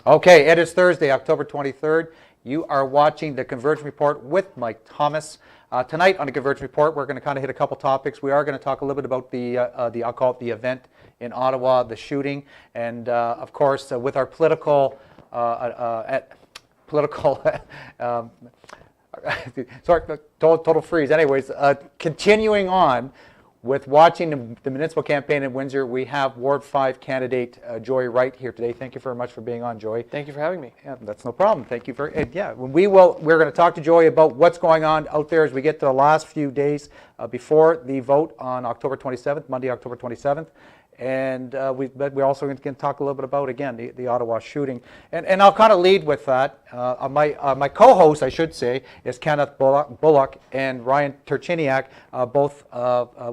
Okay, it is Thursday, October 23rd. You are watching the Convergence Report with Mike Thomas. Tonight on the Convergence Report, we're going to kind of hit a couple topics. We are going to talk a little bit about I'll call it the event in Ottawa, the shooting, and of course, with our sorry, total freeze. Anyways, continuing on with watching the municipal campaign in Windsor, we have Ward 5 candidate Joey Wright here today. Thank you very much for being on, Joey. Thank you for having me. Yeah, that's no problem. Thank you for we're going to talk to Joey about what's going on out there as we get to the last few days before the vote on October 27th, Monday, October 27th. And we're also going to talk a little bit about, again, the Ottawa shooting. And I'll kind of lead with that. My co-host, I should say, is Kenneth Bullock and Ryan Turchiniak, both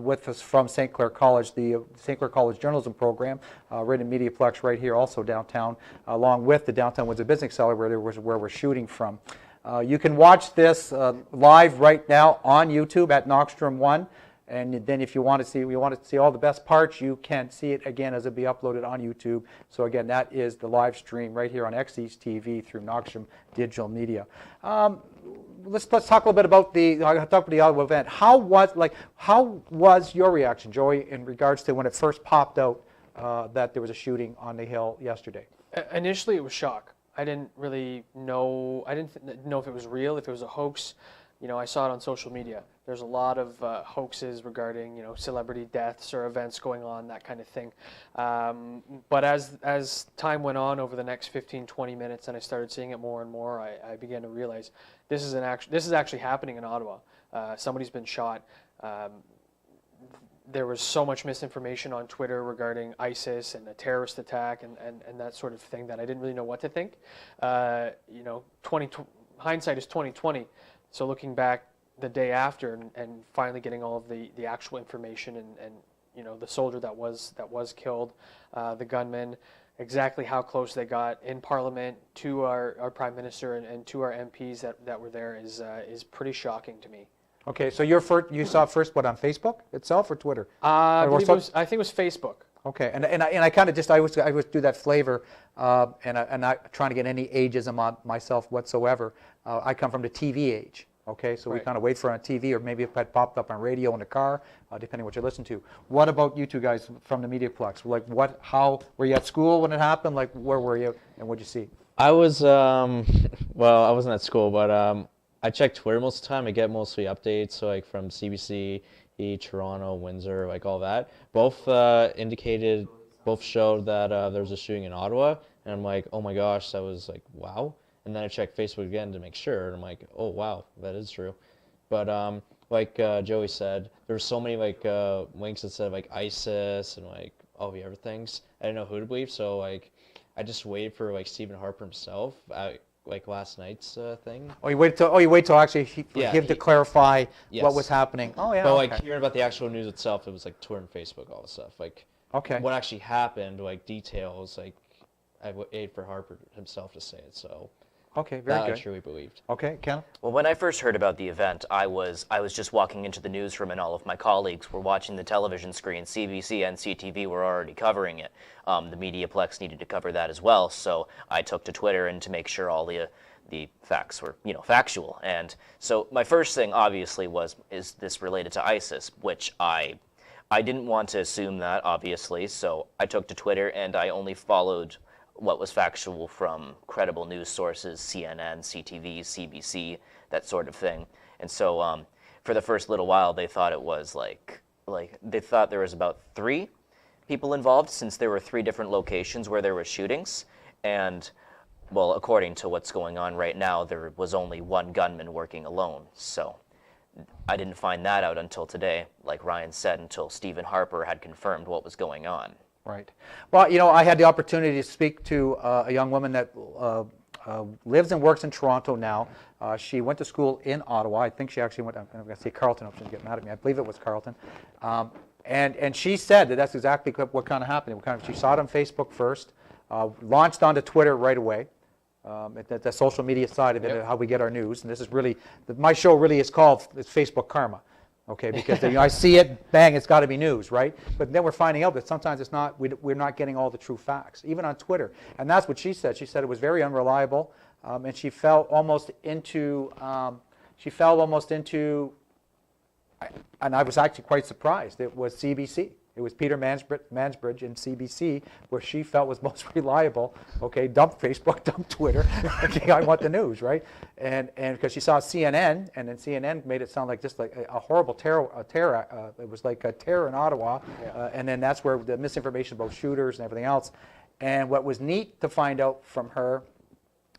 with us from St. Clair College, the St. Clair College Journalism Program, right in Mediaplex right here, also downtown, along with the Downtown Windsor Business Cellar where we're shooting from. You can watch this live right now on YouTube at NOXTROM 1. And then if you want to see all the best parts, you can see it again as it'll be uploaded on YouTube. So again, that is the live stream right here on XE's TV through NOXTROM Digital Media. Let's talk a little bit about the Ottawa event. How was your reaction, Joey, in regards to when it first popped out that there was a shooting on the Hill yesterday? Initially, it was shock. I didn't really know. I didn't know if it was real, if it was a hoax. You know, I saw it on social media. There's a lot of hoaxes regarding, celebrity deaths or events going on, that kind of thing. But as time went on over the next 15, 20 minutes, and I started seeing it more and more, I began to realize this is actually happening in Ottawa. Somebody's been shot. There was so much misinformation on Twitter regarding ISIS and a terrorist attack and that sort of thing that I didn't really know what to think. Hindsight is 20/20. So looking back the day after and finally getting all of the actual information and the soldier that was killed, the gunman, exactly how close they got in Parliament to our Prime Minister and to our MPs that were there is pretty shocking to me. Okay, so you saw it first, what, on Facebook itself or Twitter? I think it was Facebook. Okay, and I kind of I always do that flavor, and I'm not trying to get any ageism on myself whatsoever. I come from the TV age. Okay, so we kind of wait for it on TV, or maybe if it popped up on radio in the car, depending what you listen to. What about you two guys from the Mediaplex? Like, how were you at school when it happened? Like, where were you, and what'd you see? I was, well, I wasn't at school, but I check Twitter most of the time. I get mostly updates, so like from CBC, Toronto, Windsor, like all that. Both showed that there was a shooting in Ottawa, and I'm like, oh my gosh, that was like, wow. And then I checked Facebook again to make sure, and I'm like, oh wow, that is true. But like Joey said, there were so many like links that said like ISIS and like all the other things. I didn't know who to believe, so like I just waited for like Stephen Harper himself at like last night's thing. Oh, you wait till actually him to clarify what was happening. Oh yeah. But like hearing about the actual news itself, it was like Twitter and Facebook, all the stuff. Like what actually happened, like details, like I waited for Harper himself to say it. So. Okay, very good. I truly believed. Okay, Ken? Well, when I first heard about the event, I was just walking into the newsroom and all of my colleagues were watching the television screen. CBC and CTV were already covering it. The Mediaplex needed to cover that as well, so I took to Twitter and to make sure all the facts were, factual. And so my first thing, obviously, is this related to ISIS, which I didn't want to assume that, obviously, so I took to Twitter and I only followed what was factual from credible news sources, CNN, CTV, CBC, that sort of thing. And so for the first little while, they thought it was like they thought there was about 3 people involved, since there were 3 different locations where there were shootings. And, well, according to what's going on right now, there was only 1 gunman working alone. So I didn't find that out until today, like Ryan said, until Stephen Harper had confirmed what was going on. Right. Well, I had the opportunity to speak to a young woman that lives and works in Toronto now. She went to school in Ottawa. I think she actually went, I'm going to say Carleton, I'm going to get mad at me. I believe it was Carleton. And she said that's exactly what kind of happened. She saw it on Facebook first, launched onto Twitter right away. The social media side of it, how we get our news. And this is really, my show really is called Facebook Karma. Okay, because I see it, bang, it's got to be news, right? But then we're finding out that sometimes it's not. We're not getting all the true facts, even on Twitter. And that's what she said. She said it was very unreliable, and she fell almost into. And I was actually quite surprised. It was CBC. It was Peter Mansbridge in CBC, where she felt was most reliable. Okay, dump Facebook, dump Twitter. Okay, I want the news, right? And because she saw CNN, and then CNN made it sound like just like a horrible terror. It was like a terror in Ottawa, and then that's where the misinformation about shooters and everything else. And what was neat to find out from her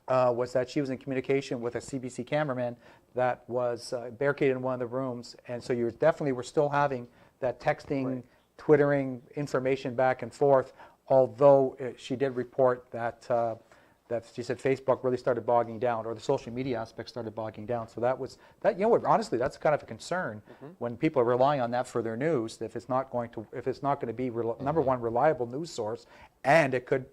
was that she was in communication with a CBC cameraman that was barricaded in one of the rooms, and so you definitely were still having that texting. Right. Twittering information back and forth, although she did report that that she said Facebook really started bogging down, or the social media aspect started bogging down. So that was that. You know what? Honestly, that's kind of a concern when people are relying on that for their news. If it's not going to be number one reliable news source, and it could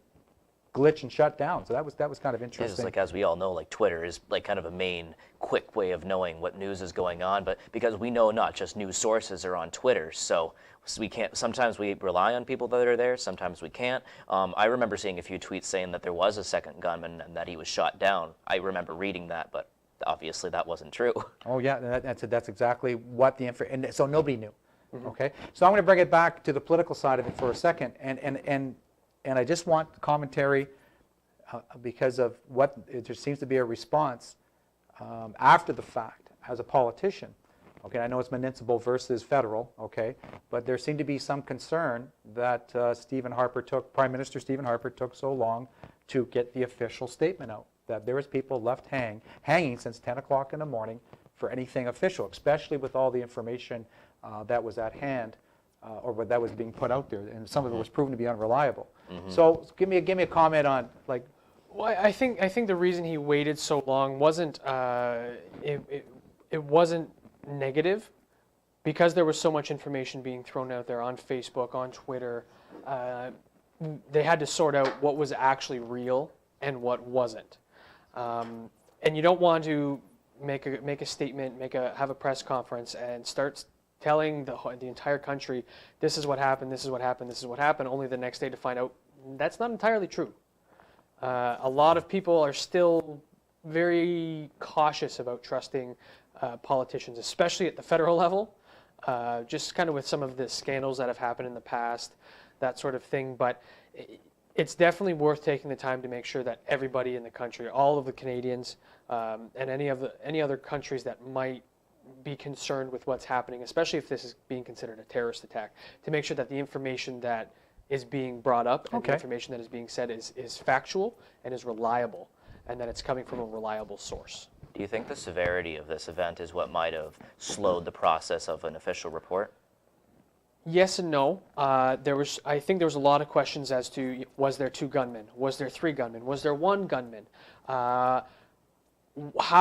glitch and shut down. So that was kind of interesting. It's like, as we all know, like Twitter is like kind of a main quick way of knowing what news is going on, but because we know not just news sources are on Twitter, so we can't, sometimes we rely on people that are there, sometimes we can't. I remember seeing a few tweets saying that there was a second gunman and that he was shot down. I remember reading that, but obviously that wasn't true. Oh yeah, that's exactly what the and so nobody knew. Okay, so I'm going to bring it back to the political side of it for a second, and I just want commentary because of what there seems to be a response after the fact as a politician. Okay, I know it's municipal versus federal. Okay, but there seemed to be some concern that Prime Minister Stephen Harper took so long to get the official statement out. That there was people left hanging since 10 o'clock in the morning for anything official, especially with all the information that was at hand. Or what that was being put out there, and some of it was proven to be unreliable. So give me a comment on like. Well, I think the reason he waited so long wasn't it wasn't negative, because there was so much information being thrown out there on Facebook, on Twitter. They had to sort out what was actually real and what wasn't, and you don't want to make a statement, have a press conference, and start telling the entire country, this is what happened, this is what happened, this is what happened, only the next day to find out that's not entirely true. A lot of people are still very cautious about trusting politicians, especially at the federal level, just kind of with some of the scandals that have happened in the past, that sort of thing. But it's definitely worth taking the time to make sure that everybody in the country, all of the Canadians, and any other countries that might be concerned with what's happening, especially if this is being considered a terrorist attack, to make sure that the information that is being brought up and the information that is being said is factual and is reliable, and that it's coming from a reliable source. Do you think the severity of this event is what might have slowed the process of an official report? Yes and no. I think there was a lot of questions as to, was there 2 gunmen? Was there 3 gunmen? Was there 1 gunman? How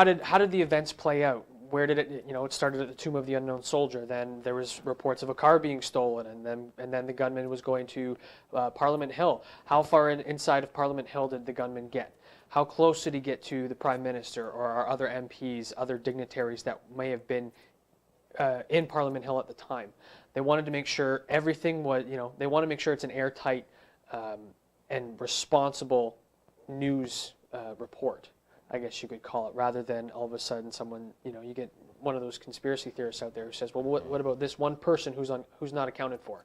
did the events play out? Where did it? It started at the Tomb of the Unknown Soldier. Then there was reports of a car being stolen, and then the gunman was going to Parliament Hill. How far inside of Parliament Hill did the gunman get? How close did he get to the Prime Minister or our other MPs, other dignitaries that may have been in Parliament Hill at the time? They wanted to make sure everything was. They want to make sure it's an airtight and responsible news report, I guess you could call it, rather than all of a sudden someone, you get one of those conspiracy theorists out there who says, well, what about this one person who's not accounted for?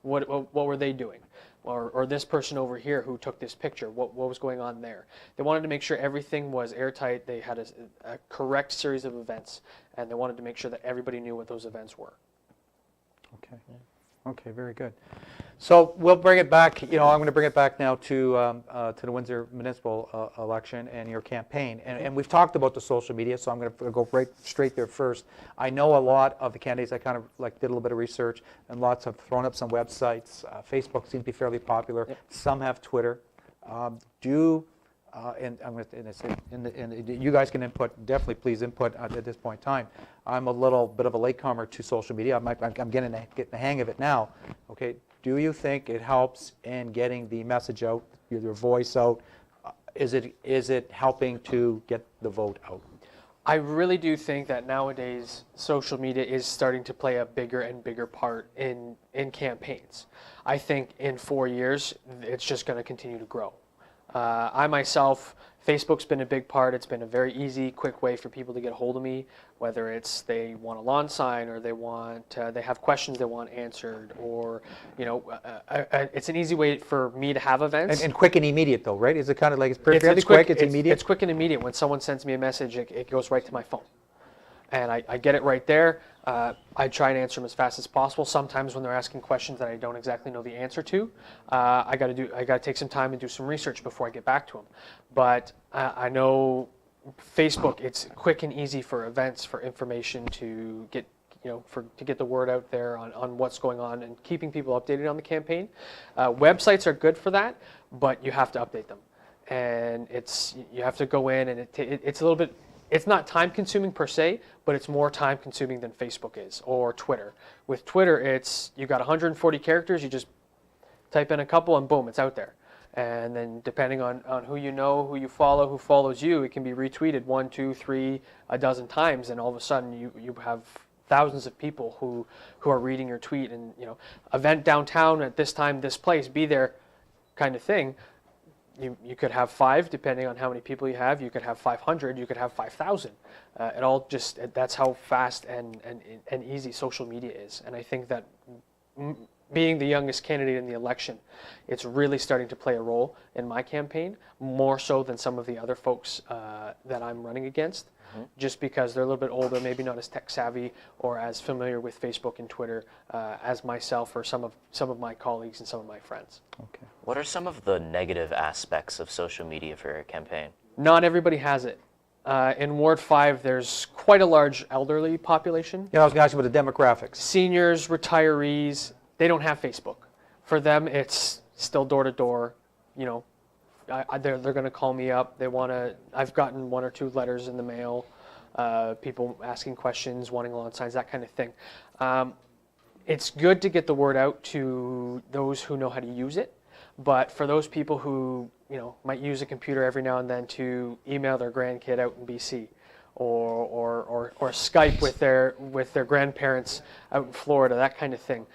What were they doing? Or this person over here who took this picture, what was going on there? They wanted to make sure everything was airtight. They had a correct series of events, and they wanted to make sure that everybody knew what those events were. Okay. Okay, very good. So we'll bring it back. I'm going to bring it back now to the Windsor municipal election and your campaign. And we've talked about the social media, so I'm going to go right straight there first. I know a lot of the candidates. I kind of did a little bit of research, and lots have thrown up some websites. Facebook seems to be fairly popular. Yep. Some have Twitter. And I'm going to say, you guys can definitely please input at this point in time. I'm a little bit of a latecomer to social media. I'm getting the hang of it now. Okay, do you think it helps in getting the message out, your voice out? Is it helping to get the vote out? I really do think that nowadays social media is starting to play a bigger and bigger part in campaigns. I think in 4 years, it's just going to continue to grow. I myself, Facebook's been a big part. It's been a very easy, quick way for people to get a hold of me, whether it's they want a lawn sign or they have questions they want answered, or it's an easy way for me to have events. And quick and immediate though, right? Is it kind of like it's fairly It's quick, it's immediate? It's quick and immediate. When someone sends me a message, it goes right to my phone. And I get it right there. I try and answer them as fast as possible. Sometimes when they're asking questions that I don't exactly know the answer to, I got to take some time and do some research before I get back to them. But I know Facebook, it's quick and easy for events, for information to get to get the word out there on what's going on and keeping people updated on the campaign. Websites are good for that, but you have to update them, and you have to go in, and it's a little bit. It's not time consuming per se, but it's more time consuming than Facebook is or Twitter. With Twitter, you got 140 characters, you just type in a couple and boom, it's out there. And then depending on who you know, who you follow, who follows you, it can be retweeted 1, 2, 3, a dozen times, and all of a sudden you have thousands of people who are reading your tweet, and event downtown at this time, this place, be there kind of thing. You could have 5, depending on how many people you have. You could have 500. You could have 5,000. It all that's how fast and easy social media is. And I think that being the youngest candidate in the election, it's really starting to play a role in my campaign, more so than some of the other folks that I'm running against. Just because they're a little bit older, maybe not as tech savvy or as familiar with Facebook and Twitter as myself or some of my colleagues and some of my friends. Okay. What are some of the negative aspects of social media for your campaign? Not everybody has it. In Ward 5, there's quite a large elderly population. I was going to ask you about the demographics. Seniors, retirees, they don't have Facebook. For them, it's still door to door. They're going to call me up. I've gotten 1 or 2 letters in the mail, people asking questions, wanting lawn signs, that kind of thing. It's good to get the word out to those who know how to use it, but for those people who might use a computer every now and then to email their grandkid out in BC, or Skype with their grandparents out in Florida, that kind of thing.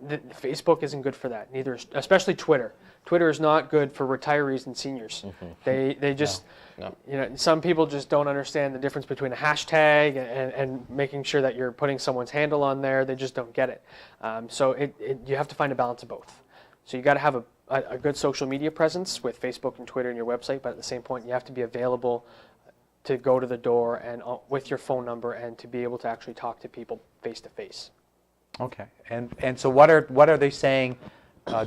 Facebook isn't good for that. Neither, especially Twitter. Twitter is not good for retirees and seniors. They just, some people just don't understand the difference between a hashtag and making sure that you're putting someone's handle on there. They just don't get it. So you have to find a balance of both. So you got to have a good social media presence with Facebook and Twitter and your website, but at the same point, you have to be available to go to the door and with your phone number and to be able to actually talk to people face to face. Okay. And so what are they saying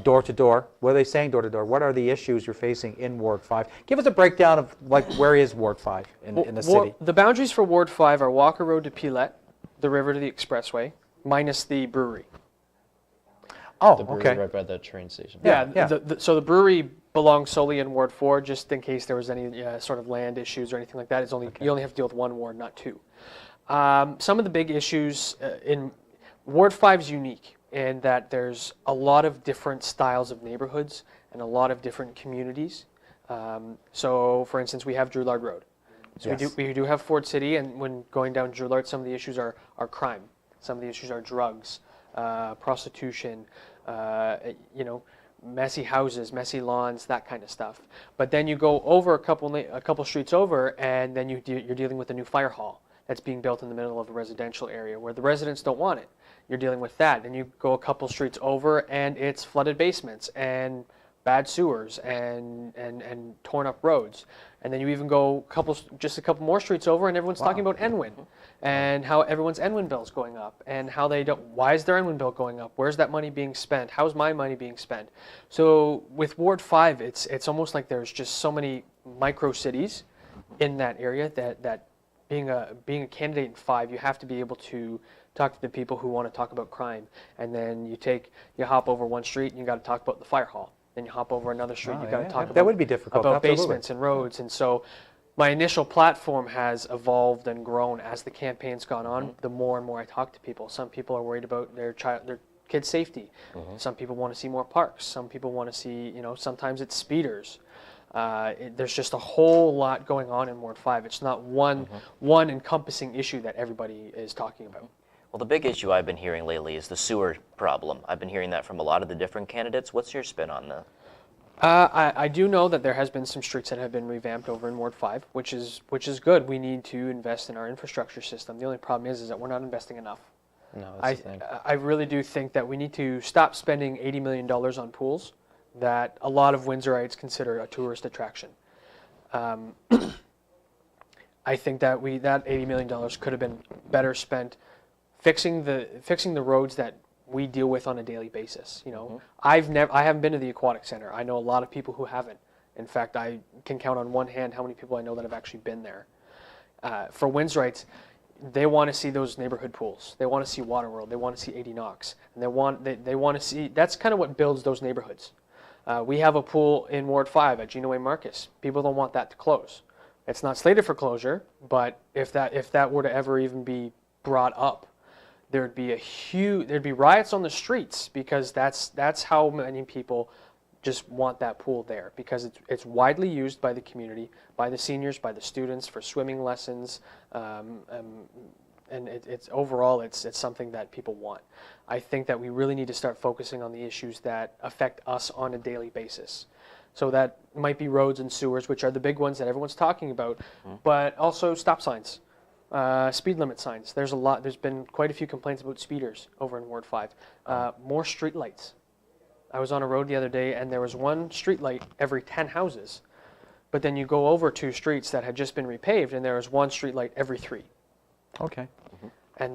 door to door? What are they saying door to door? What are the issues you're facing in Ward 5? Give us a breakdown of where is Ward 5 in the city? The boundaries for Ward 5 are Walker Road to Pilette, the river to the expressway, minus the brewery. Oh, The brewery okay. right by the train station. Yeah. So the brewery belongs solely in Ward 4, just in case there was any sort of land issues or anything like that. You only have to deal with 1 ward, not 2. Some of the big issues in Ward 5 is unique in that there's a lot of different styles of neighborhoods and a lot of different communities. So, for instance, we have Drouillard Road. So Yes. we do have Ford City, and when going down Drouillard, some of the issues are crime. Some of the issues are drugs, prostitution, messy houses, messy lawns, that kind of stuff. But then you go over a couple streets over, and then you're dealing with a new fire hall that's being built in the middle of a residential area where the residents don't want it. You're dealing with that. Then you go a couple streets over, and it's flooded basements and bad sewers and torn up roads. And then you even go just a couple more streets over, and everyone's talking about NWIN and how everyone's NWIN bill's going up and how why is their NWIN bill going up? Where's that money being spent? How's my money being spent? So with Ward 5, it's almost like there's just so many micro cities in that area that being a candidate in 5, you have to be able to talk to the people who want to talk about crime. And then you hop over one street and you got to talk about the fire hall. Then you hop over another street, you got to talk that would be difficult. about Absolutely. basements and roads. And so my initial platform has evolved and grown as the campaign's gone on. The more and more I talk to people, some people are worried about their kids' safety. Some people want to see more parks. Some people want to see, sometimes it's speeders. There's just a whole lot going on in Ward 5. It's not one encompassing issue that everybody is talking about. Well, the big issue I've been hearing lately is the sewer problem. I've been hearing that from a lot of the different candidates. What's your spin on that? I do know that there has been some streets that have been revamped over in Ward 5, which is good. We need to invest in our infrastructure system. The only problem is that we're not investing enough. No, that's the thing. I really do think that we need to stop spending $80 million on pools that a lot of Windsorites consider a tourist attraction. I think that that $80 million could have been better spent fixing the roads that we deal with on a daily basis. You know, I haven't been to the aquatic center. I know a lot of people who haven't. In fact, I can count on one hand how many people I know that have actually been there. For Windsorites, they want to see those neighborhood pools. They want to see Waterworld. They want to see 80 Knox. And they want to see, that's kind of what builds those neighborhoods. We have a pool in Ward 5 at Gino A. Marcus. People don't want that to close. It's not slated for closure, but if that were to ever even be brought up, there'd be riots on the streets, because that's how many people just want that pool there, because it's widely used by the community, by the seniors, by the students for swimming lessons, and it's overall it's something that people want. I think that we really need to start focusing on the issues that affect us on a daily basis. So that might be roads and sewers, which are the big ones that everyone's talking about, but also stop signs, speed limit signs. There's been quite a few complaints about speeders over in Ward 5. More street lights. I was on a road the other day, and there was one street light every 10 houses. But then you go over 2 streets that had just been repaved, and there was one street light every 3. Okay. And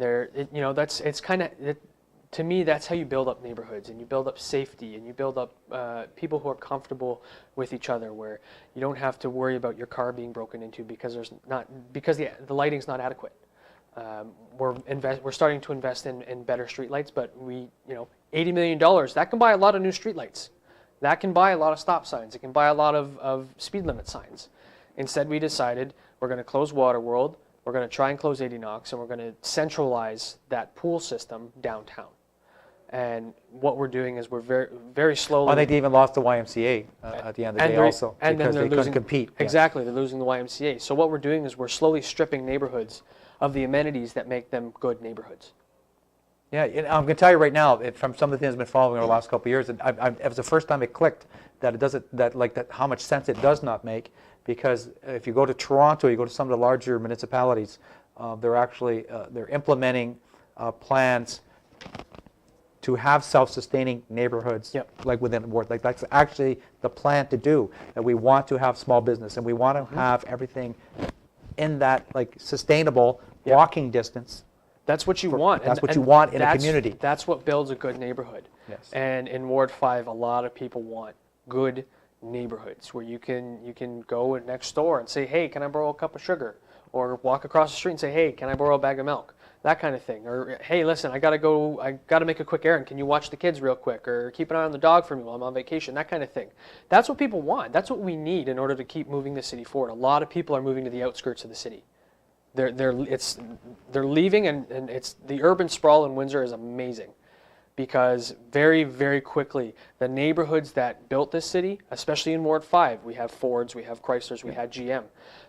to me, that's how you build up neighborhoods, and you build up safety, and you build up people who are comfortable with each other, where you don't have to worry about your car being broken into because the lighting's not adequate. We're starting to invest in better streetlights, but $80 million, that can buy a lot of new streetlights. That can buy a lot of stop signs. It can buy a lot of speed limit signs. Instead, we decided we're going to close Waterworld, we're going to try and close 80 Knox, and we're going to centralize that pool system downtown. And what we're doing is we're very, very slowly... I think they even lost the YMCA at the end of the day also, because they couldn't compete. Exactly, they're losing the YMCA. So what we're doing is we're slowly stripping neighborhoods of the amenities that make them good neighborhoods. Yeah, and I'm going to tell you right now, from some of the things I've been following over the last couple of years, and it was the first time it clicked that it doesn't, how much sense it does not make, because if you go to Toronto, you go to some of the larger municipalities, they're implementing plans to have self-sustaining neighborhoods, like within the ward. Like that's actually the plan to do. That we want to have small business, and we want to have everything in that sustainable walking distance. That's what you want. That's what you want in a community. That's what builds a good neighborhood. Yes. And in Ward 5, a lot of people want good neighborhoods where you can go next door and say, hey, can I borrow a cup of sugar? Or walk across the street and say, hey, can I borrow a bag of milk? That kind of thing. Or, hey, listen, I got to make a quick errand. Can you watch the kids real quick? Or keep an eye on the dog for me while I'm on vacation? That kind of thing. That's what people want. That's what we need in order to keep moving the city forward. A lot of people are moving to the outskirts of the city. They're leaving, and it's the urban sprawl in Windsor is amazing, because very, very quickly the neighborhoods that built this city, especially in Ward 5, we have Fords, we have Chryslers, we had GM.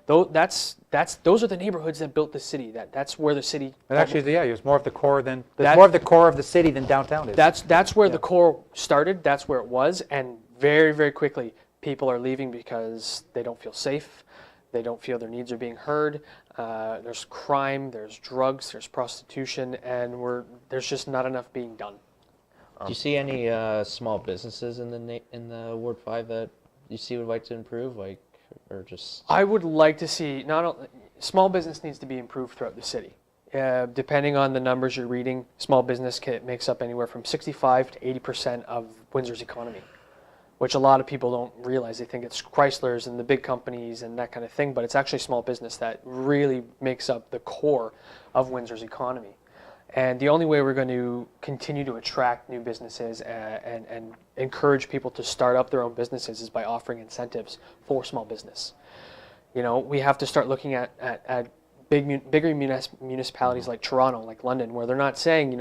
Those are the neighborhoods that built the city. That's where the city. And actually, yeah, it's more of the core than more of the core of the city than downtown is. That's where the core started. That's where it was, and very, very quickly people are leaving because they don't feel safe. They don't feel their needs are being heard. There's crime, there's drugs, there's prostitution, and there's just not enough being done. Do you see any small businesses in the Ward 5 that you see would like to improve, or just? I would like to see small business needs to be improved throughout the city. Depending on the numbers you're reading, small business makes up anywhere from 65 to 80% of Windsor's economy, which a lot of people don't realize. They think it's Chryslers and the big companies and that kind of thing, but it's actually small business that really makes up the core of Windsor's economy. And the only way we're going to continue to attract new businesses and encourage people to start up their own businesses is by offering incentives for small business. We have to start looking at bigger municipalities like Toronto, like London, where they're not saying,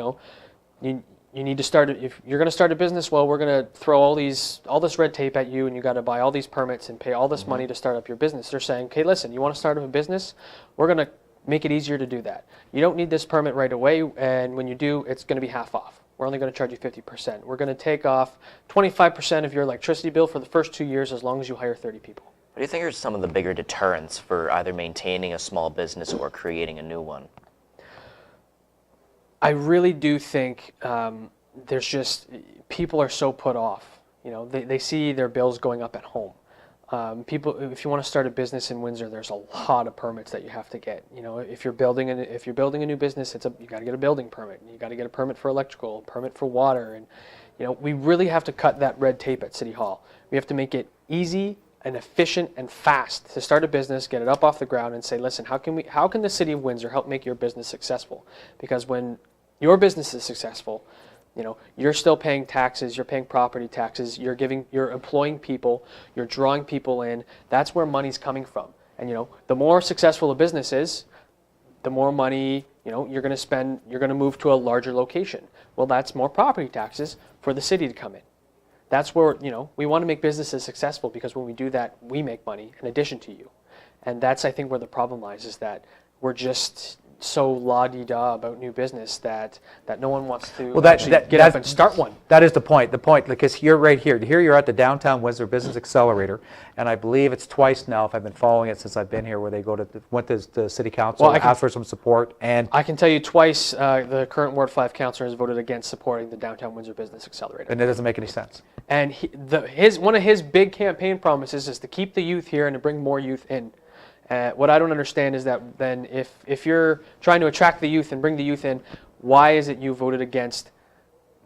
you need to start, if you're going to start a business, well, we're going to throw all this red tape at you, and you got to buy all these permits and pay all this money to start up your business. They're saying, okay, listen, you want to start up a business? We're going to make it easier to do that. You don't need this permit right away, and when you do, it's going to be half off. We're only going to charge you 50%. We're going to take off 25% of your electricity bill for the first 2 years as long as you hire 30 people. What do you think are some of the bigger deterrents for either maintaining a small business or creating a new one? I really do think there's just, people are so put off. You know, they see their bills going up at home. People, if you want to start a business in Windsor, there's a lot of permits that you have to get. You know, if you're building a new business, you got to get a building permit. You got to get a permit for electrical, a permit for water, and you know, we really have to cut that red tape at City Hall. We have to make it easy and efficient and fast to start a business, get it up off the ground, and say, listen, how can the City of Windsor help make your business successful? Because when your business is successful, you know, you're still paying taxes, you're paying property taxes, you're employing people, you're drawing people in. That's where money's coming from. And you know, the more successful a business is, the more money, you know, you're going to spend, you're going to move to a larger location. Well, that's more property taxes for the city to come in. That's where, you know, we want to make businesses successful, because when we do that, we make money in addition to you. And that's, I think, where the problem lies, is that we're just so la-di-da about new business that no one wants to get up and start one. That is the point. Because you're right here. Here you're at the Downtown Windsor Business Accelerator, and I believe it's twice now, if I've been following it since I've been here, where they went to the City Council, ask for some support. And I can tell you twice the current Ward 5 councillor has voted against supporting the Downtown Windsor Business Accelerator. And it doesn't make any sense. And one of his big campaign promises is to keep the youth here and to bring more youth in. What I don't understand is that then if you're trying to attract the youth and bring the youth in, why is it you voted against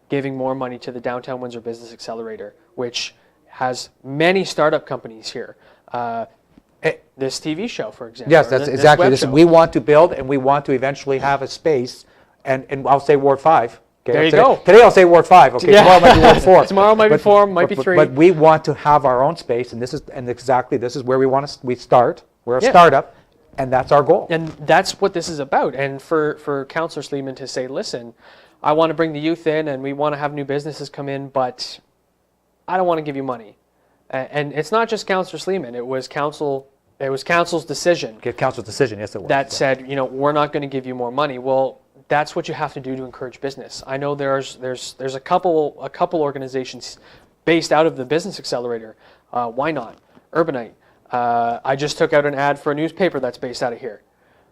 giving more money to the Downtown Windsor Business Accelerator, which has many startup companies here? This TV show, for example. Yes, that's exactly. We want to build, and we want to eventually have a space, and I'll say Ward 5. Okay, there you go. Today I'll say Ward 5. Okay, yeah. Tomorrow might be Ward 4. Tomorrow might be 4, might be 3. But we want to have our own space, and this is where we start. We're a startup, and that's our goal. And that's what this is about. And for Councillor Sleeman to say, listen, I want to bring the youth in, and we want to have new businesses come in, but I don't want to give you money. And it's not just Councillor Sleeman. It was council's decision. Okay, council's decision, yes, it was. That said, you know, we're not going to give you more money. Well, that's what you have to do to encourage business. I know there's a couple organizations based out of the Business Accelerator. Why not? Urbanite. I just took out an ad for a newspaper that's based out of here.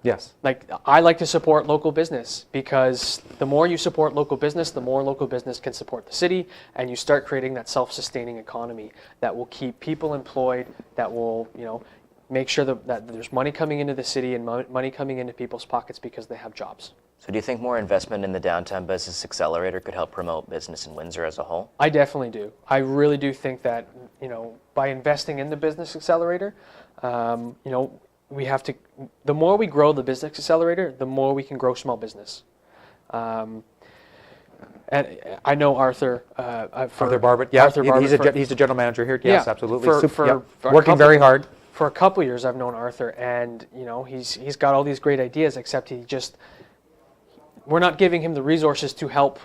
Yes. Like, I like to support local business, because the more you support local business, the more local business can support the city, and you start creating that self-sustaining economy that will keep people employed, that will, you know, make sure that there's money coming into the city and money coming into people's pockets because they have jobs. So do you think more investment in the Downtown Business Accelerator could help promote business in Windsor as a whole? I definitely do. I really do think that, you know, by investing in the Business Accelerator, you know, we have to, the more we grow the Business Accelerator, the more we can grow small business. And I know Arthur. Arthur Barber. Yeah, Arthur Barber, he's the general manager here. Yes, yeah, absolutely. Working very hard. For a couple years, I've known Arthur, and you know, he's got all these great ideas. Except we're not giving him the resources to help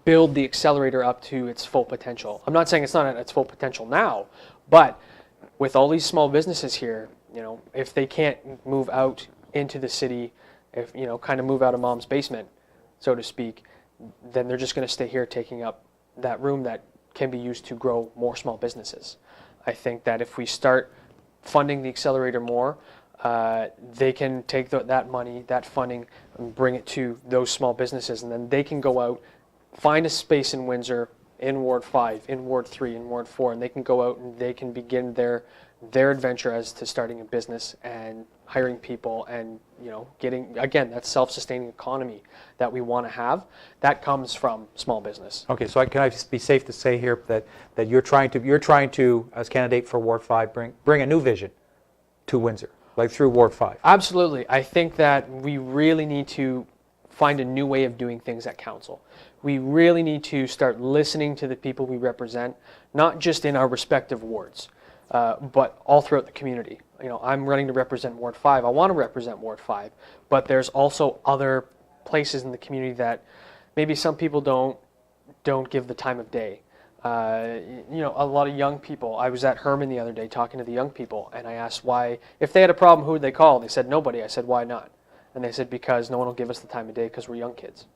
build the accelerator up to its full potential. I'm not saying it's not at its full potential now, but with all these small businesses here, you know, if they can't move out into the city, if, you know, kind of move out of mom's basement, so to speak, then they're just going to stay here taking up that room that can be used to grow more small businesses. I think that if we start funding the accelerator more, they can take that money, that funding, and bring it to those small businesses, and then they can go out, find a space in Windsor, in Ward 5, in Ward 3, in Ward 4, and they can go out and they can begin their adventure as to starting a business and hiring people, and you know, getting, again, that self-sustaining economy that we want to have. That comes from small business. Okay, so can I be safe to say here that you're trying to as candidate for Ward 5 bring a new vision to Windsor, like through Ward 5? Absolutely. I think that we really need to find a new way of doing things at council. We really need to start listening to the people we represent, not just in our respective wards, but all throughout the community. You know, I'm running to represent Ward 5. I want to represent Ward 5, but there's also other places in the community that maybe some people don't don't give the time of day. You know, a lot of young people. I was at Herman the other day talking to the young people, and I asked why, if they had a problem, who would they call? They said nobody. I said, why not? And they said, because no one will give us the time of day because we're young kids.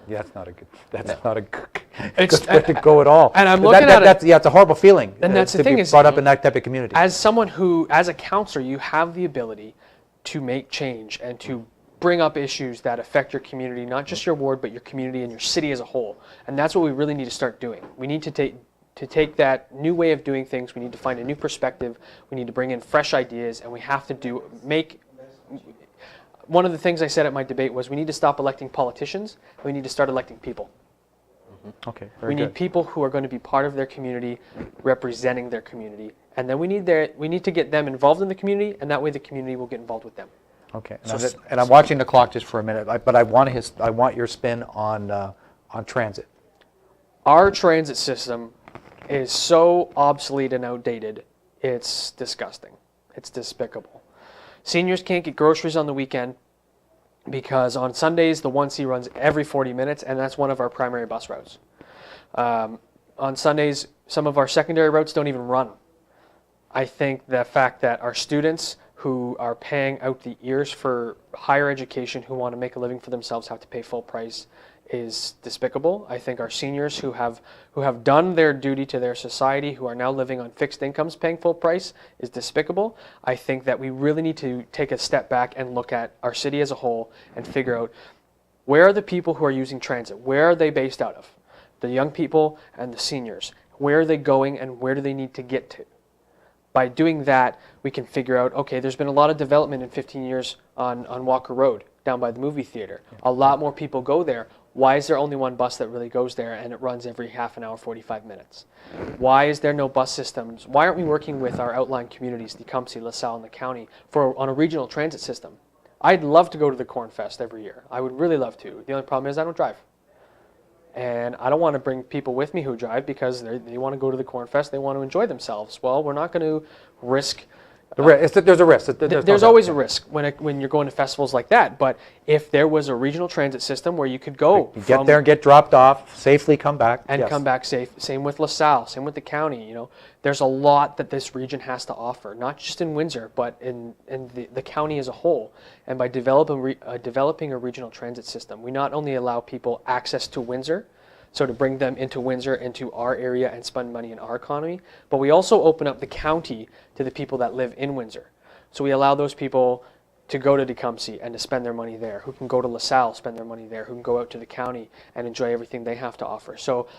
Yeah, that's not a good. That's not a good, It's- good way to go at all. and I'm But looking at it- That's, yeah, it's a horrible feeling. And that's the to thing be is, brought up in that type of community. As someone who, as a counselor, you have the ability to make change and to bring up issues that affect your community, not just your ward, but your community and your city as a whole. And that's what we really need to start doing. We need to take that new way of doing things. We need to find a new perspective. We need to bring in fresh ideas, and we have to one of the things I said at my debate was we need to stop electing politicians. We need to start electing people. Okay, very We good. need people who are going to be part of their community, representing their community. And then we need to get them involved in the community, and that way the community will get involved with them. Okay, and I'm watching the clock just for a minute, but I want your spin on transit. Our transit system is so obsolete and outdated, it's disgusting. It's despicable. Seniors can't get groceries on the weekend because on Sundays the 1C runs every 40 minutes, and that's one of our primary bus routes. On Sundays, some of our secondary routes don't even run. I think the fact that our students who are paying out the ears for higher education, who want to make a living for themselves, have to pay full price is despicable. I think our seniors who have done their duty to their society, who are now living on fixed incomes paying full price, is despicable. I think that we really need to take a step back and look at our city as a whole and figure out where are the people who are using transit? Where are they based out of? The young people and the seniors. Where are they going and where do they need to get to? By doing that, we can figure out, okay, there's been a lot of development in 15 years on Walker Road, down by the movie theater. Yeah. A lot more people go there. Why is there only one bus that really goes there and it runs every half an hour, 45 minutes? Why is there no bus systems? Why aren't we working with our outlying communities, Tecumseh, LaSalle, and the county, on a regional transit system? I'd love to go to the Corn Fest every year. I would really love to. The only problem is I don't drive. And I don't want to bring people with me who drive because they want to go to the Corn Fest, they want to enjoy themselves. Well, we're not going to risk... There's a risk. There's always a risk when you're going to festivals like that. But if there was a regional transit system where you could go... You get there and get dropped off, safely come back. And come back safe. Same with LaSalle, same with the county. You know, there's a lot that this region has to offer, not just in Windsor, but in the county as a whole. And by developing a regional transit system, we not only allow people access to Windsor, so to bring them into Windsor, into our area and spend money in our economy, but we also open up the county to the people that live in Windsor. So we allow those people to go to Tecumseh and to spend their money there, who can go to LaSalle, spend their money there, who can go out to the county and enjoy everything they have to offer. So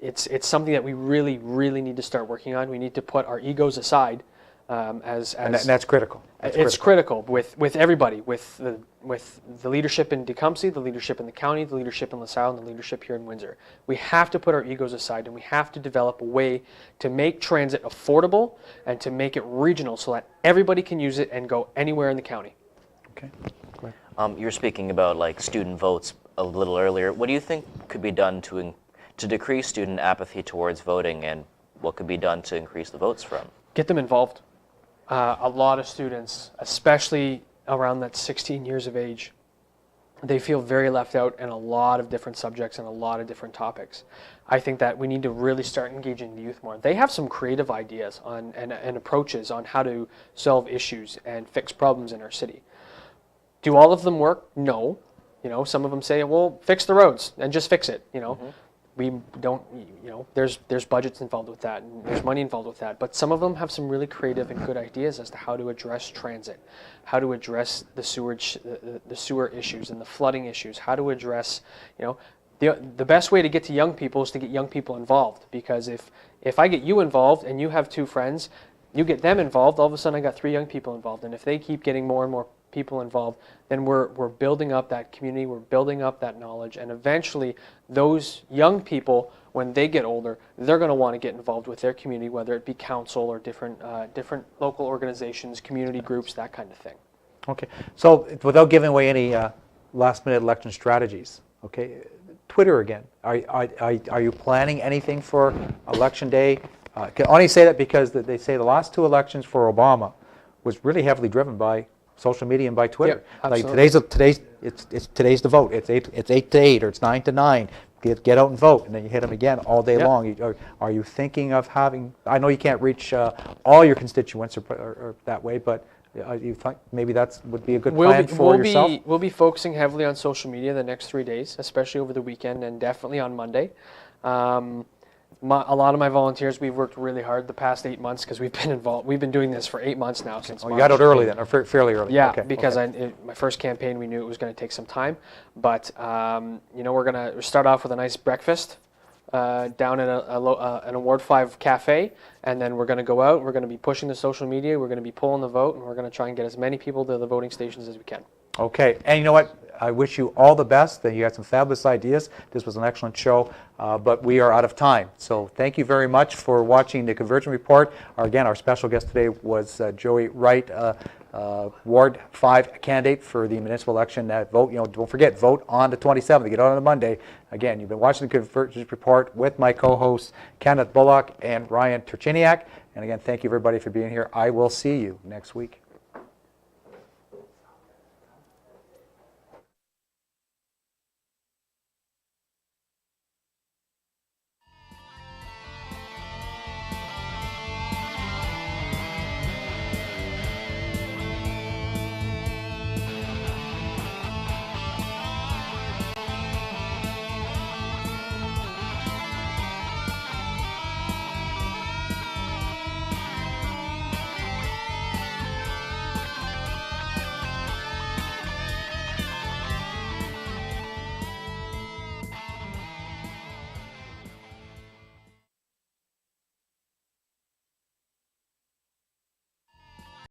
it's something that we really, really need to start working on. We need to put our egos aside. And that's critical. It's critical with everybody, with the leadership in Tecumseh, the leadership in the county, the leadership in LaSalle, and the leadership here in Windsor. We have to put our egos aside, and we have to develop a way to make transit affordable and to make it regional so that everybody can use it and go anywhere in the county. Okay. You were speaking about like student votes a little earlier. What do you think could be done to decrease student apathy towards voting, and what could be done to increase the votes from? Get them involved. A lot of students, especially around that 16 years of age, they feel very left out in a lot of different subjects and a lot of different topics. I think that we need to really start engaging the youth more. They have some creative ideas and approaches on how to solve issues and fix problems in our city. Do all of them work? No. You know, some of them say, well, fix the roads and just fix it, you know. Mm-hmm. We don't, you know, there's budgets involved with that, and there's money involved with that. But some of them have some really creative and good ideas as to how to address transit, how to address the sewer issues and the flooding issues, how to address, you know, the best way to get to young people is to get young people involved. Because if I get you involved and you have 2 friends, you get them involved, all of a sudden I got 3 young people involved. And if they keep getting more and more people involved, then we're building up that community, we're building up that knowledge, and eventually those young people, when they get older, they're going to want to get involved with their community, whether it be council or different local organizations, community groups, that kind of thing. Okay, so without giving away any last-minute election strategies, okay, Twitter again. Are you planning anything for Election Day? I can only say that because they say the last 2 elections for Obama was really heavily driven by social media and by Twitter. Yeah, like today's the vote. It's 8 to 8 or it's 9 to 9. get out and vote, and then you hit them again all day Yep. long. Are you thinking of having, I know you can't reach all your constituents or that way, but you think maybe that would be a good plan for yourself? We'll be focusing heavily on social media the next 3 days, especially over the weekend and definitely on Monday. A lot of my volunteers, we've worked really hard the past 8 months because we've been involved. We've been doing this for 8 months now since Oh, March. you got out early then, or fairly early? Yeah, Okay, because okay. my first campaign, we knew it was going to take some time. But, we're going to start off with a nice breakfast down at an Ward 5 cafe. And then we're going to go out, we're going to be pushing the social media, we're going to be pulling the vote, and we're going to try and get as many people to the voting stations as we can. Okay, and you know what? I wish you all the best. You had some fabulous ideas. This was an excellent show, but we are out of time. So thank you very much for watching the Convergence Report. Again, our special guest today was Joey Wright, Ward 5 candidate for the municipal election. Vote, don't forget, vote on the 27th. Get out on a Monday. Again, you've been watching the Convergence Report with my co-hosts Kenneth Bullock and Ryan Turchiniak. And again, thank you everybody for being here. I will see you next week.